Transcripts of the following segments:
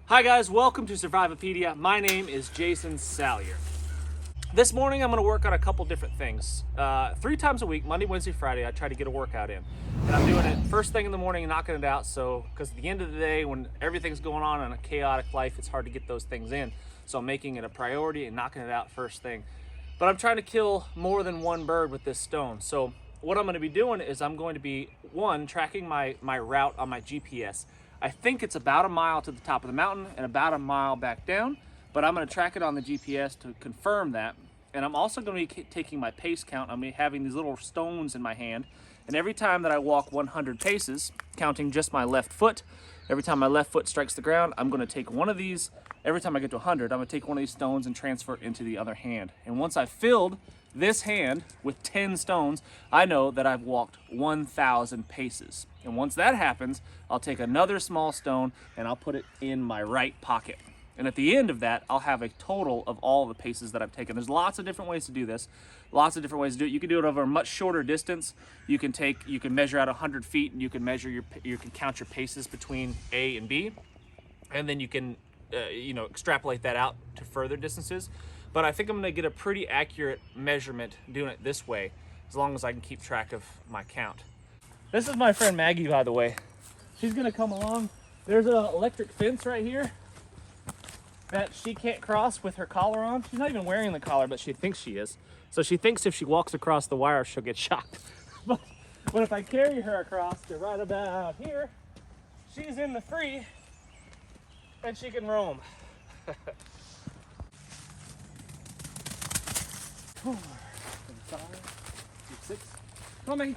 Hi guys, welcome to Survivopedia. My name is Jason Salyer. This morning I'm going to work on a couple different things. 3 times a week, Monday, Wednesday, Friday, I try to get a workout in. And I'm doing it first thing in the morning and knocking it out, so because at the end of the day, when everything's going on in a chaotic life, it's hard to get those things in. So I'm making it a priority and knocking it out first thing. But I'm trying to kill more than one bird with this stone. So what I'm going to be doing is I'm going to be, tracking my route on my GPS. I think it's about a mile to the top of the mountain and about a mile back down, but I'm going to track it on the GPS to confirm that. And I'm also going to be taking my pace count. I'm having these little stones in my hand, and every time that I walk 100 paces, counting just my left foot, every time my left foot strikes the ground, I'm going to take one of these. Every time I get to 100, I'm going to take one of these stones and transfer it into the other hand. And once I've filled this hand with 10 stones, I know that I've walked 1,000 paces. And once that happens, I'll take another small stone and I'll put it in my right pocket. And at the end of that, I'll have a total of all the paces that I've taken. There's lots of different ways to do this. Lots of different ways to do it. You can do it over a much shorter distance. You can measure out 100 feet and you can count your paces between A and B. And then you can, extrapolate that out to further distances. But I think I'm gonna get a pretty accurate measurement doing it this way, as long as I can keep track of my count. This is my friend Maggie, by the way. She's gonna come along. There's an electric fence right here that she can't cross with her collar on. She's not even wearing the collar, but she thinks she is. So she thinks if she walks across the wire, she'll get shocked. But if I carry her across to right about here, she's in the free and she can roam. 4, 5, 6. Come on, Maggie.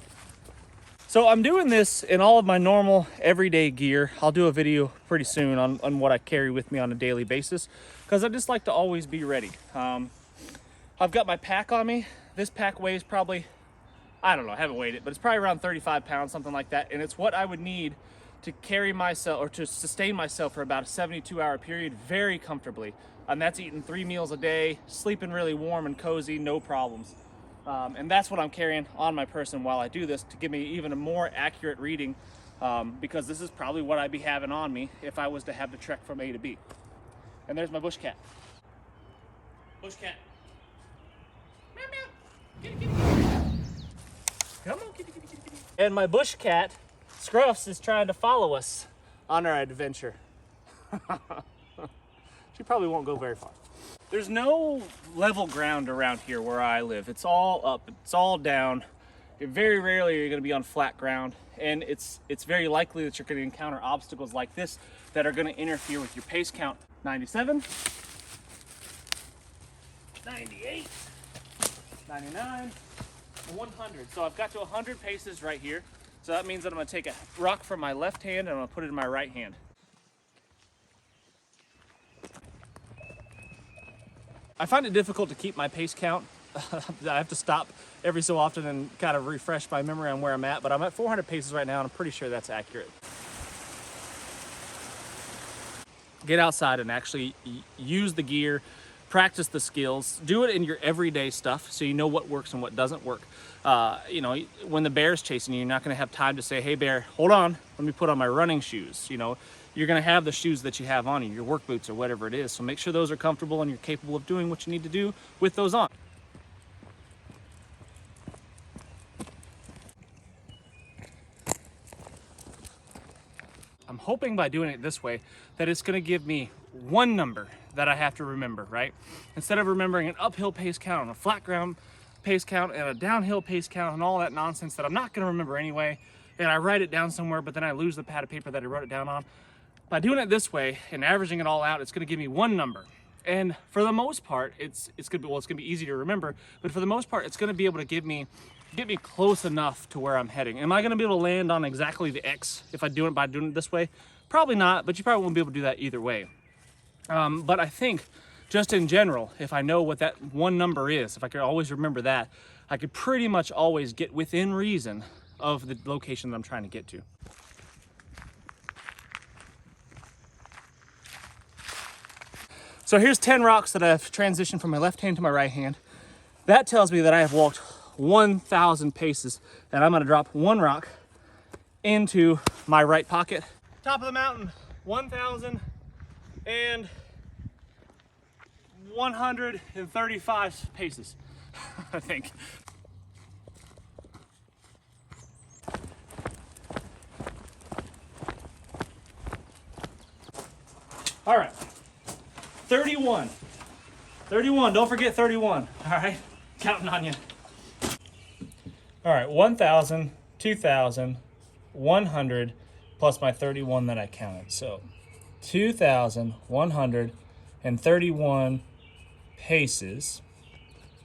So I'm doing this in all of my normal everyday gear. I'll do a video pretty soon on what I carry with me on a daily basis, because I just like to always be ready. I've got my pack on me. This pack weighs probably, I don't know, I haven't weighed it, but it's probably around 35 pounds, something like that. And it's what I would need to carry myself, or to sustain myself for about a 72-hour period very comfortably. And that's eating 3 meals a day, sleeping really warm and cozy, no problems. And that's what I'm carrying on my person while I do this, to give me even a more accurate reading, because this is probably what I'd be having on me if I was to have to trek from A to B. And there's my bush cat. Bush cat. Meow, meow. Kitty, kitty, kitty. Come on, kitty, kitty, kitty, kitty. And my bush cat, Scruffs, is trying to follow us on our adventure. She probably won't go very far. There's no level ground around here where I live. It's all up, it's all down. Very rarely are you gonna be on flat ground, and it's very likely that you're gonna encounter obstacles like this that are gonna interfere with your pace count. 97, 98, 99, 100. So I've got to 100 paces right here. So that means that I'm gonna take a rock from my left hand and I'm gonna put it in my right hand. I find it difficult to keep my pace count. I have to stop every so often and kind of refresh my memory on where I'm at, but I'm at 400 paces right now and I'm pretty sure that's accurate. Get outside and actually use the gear, practice the skills, do it in your everyday stuff so you know what works and what doesn't work. When the bear's chasing you, you're not gonna have time to say, hey bear, hold on, let me put on my running shoes. You're gonna have the shoes that you have on you, your work boots or whatever it is. So make sure those are comfortable and you're capable of doing what you need to do with those on. I'm hoping by doing it this way that it's gonna give me one number that I have to remember, right? Instead of remembering an uphill pace count and a flat ground pace count and a downhill pace count and all that nonsense that I'm not gonna remember anyway, and I write it down somewhere, but then I lose the pad of paper that I wrote it down on. By doing it this way and averaging it all out, it's gonna give me one number. And for the most part, it's gonna be easy to remember, but for the most part, it's gonna be able to get me close enough to where I'm heading. Am I gonna be able to land on exactly the X if I do it by doing it this way? Probably not, but you probably won't be able to do that either way. But I think just in general, if I know what that one number is, if I could always remember that, I could pretty much always get within reason of the location that I'm trying to get to. So here's 10 rocks that I've transitioned from my left hand to my right hand. That tells me that I have walked 1,000 paces, and I'm gonna drop one rock into my right pocket. Top of the mountain, 1,000 and 135 paces, I think. All right, 31. 31, don't forget 31, all right? Counting on you. All right, 1,000, 2,000, 100, plus my 31 that I counted. So 2,131 paces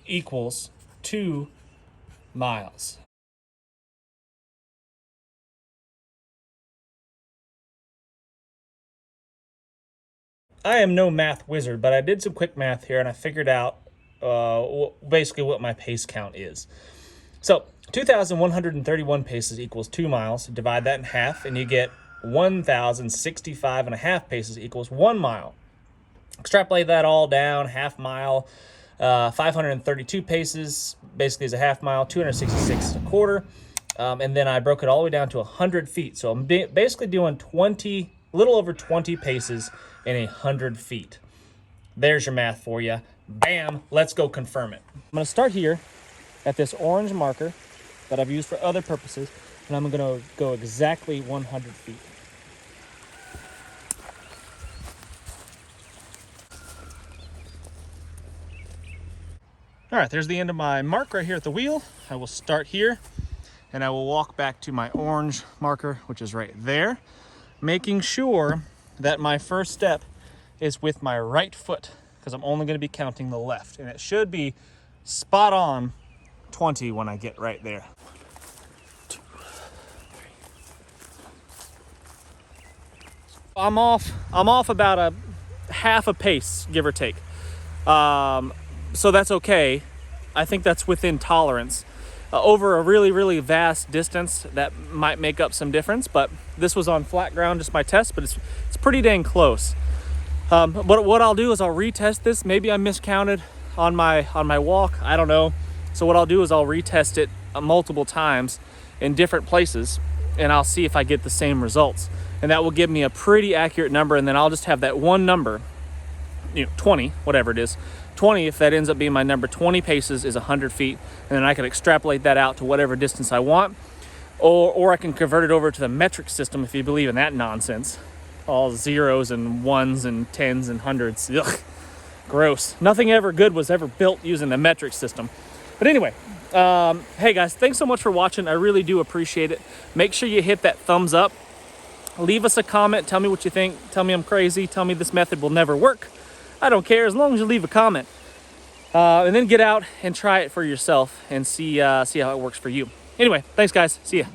equals 2 miles. I am no math wizard, but I did some quick math here and I figured out basically what my pace count is. So 2,131 paces equals 2 miles. Divide that in half and you get 1,065 and a half paces equals 1 mile. Extrapolate that all down, half mile, 532 paces basically is a half mile, 266 a quarter. And then I broke it all the way down to 100 feet. So I'm basically doing a little over 20 paces in 100 feet. There's your math for you. Bam, let's go confirm it. I'm gonna start here at this orange marker that I've used for other purposes, and I'm gonna go exactly 100 feet. All right, there's the end of my mark right here at the wheel. I will start here, and I will walk back to my orange marker, which is right there, making sure that my first step is with my right foot, because I'm only going to be counting the left, and it should be spot on 20 when I get right there. 2, 3. I'm off about a half a pace, give or take. So that's okay. I think that's within tolerance. Over a really, really vast distance, that might make up some difference, but this was on flat ground, just my test, but it's pretty dang close. But what I'll do is I'll retest this. Maybe I miscounted on my walk, I don't know. So what I'll do is I'll retest it multiple times in different places, and I'll see if I get the same results. And that will give me a pretty accurate number, and then I'll just have that one number, 20, whatever it is. 20, if that ends up being my number, 20 paces is 100 feet, and then I can extrapolate that out to whatever distance I want, or I can convert it over to the metric system if you believe in that nonsense. All zeros and ones and tens and hundreds. Ugh, gross. Nothing ever good was ever built using the metric system. But anyway, hey guys, thanks so much for watching. I really do appreciate it. Make sure you hit that thumbs up. Leave us a comment. Tell me what you think. Tell me I'm crazy. Tell me this method will never work. I don't care, as long as you leave a comment. And then get out and try it for yourself and see how it works for you. Anyway, thanks guys. See ya.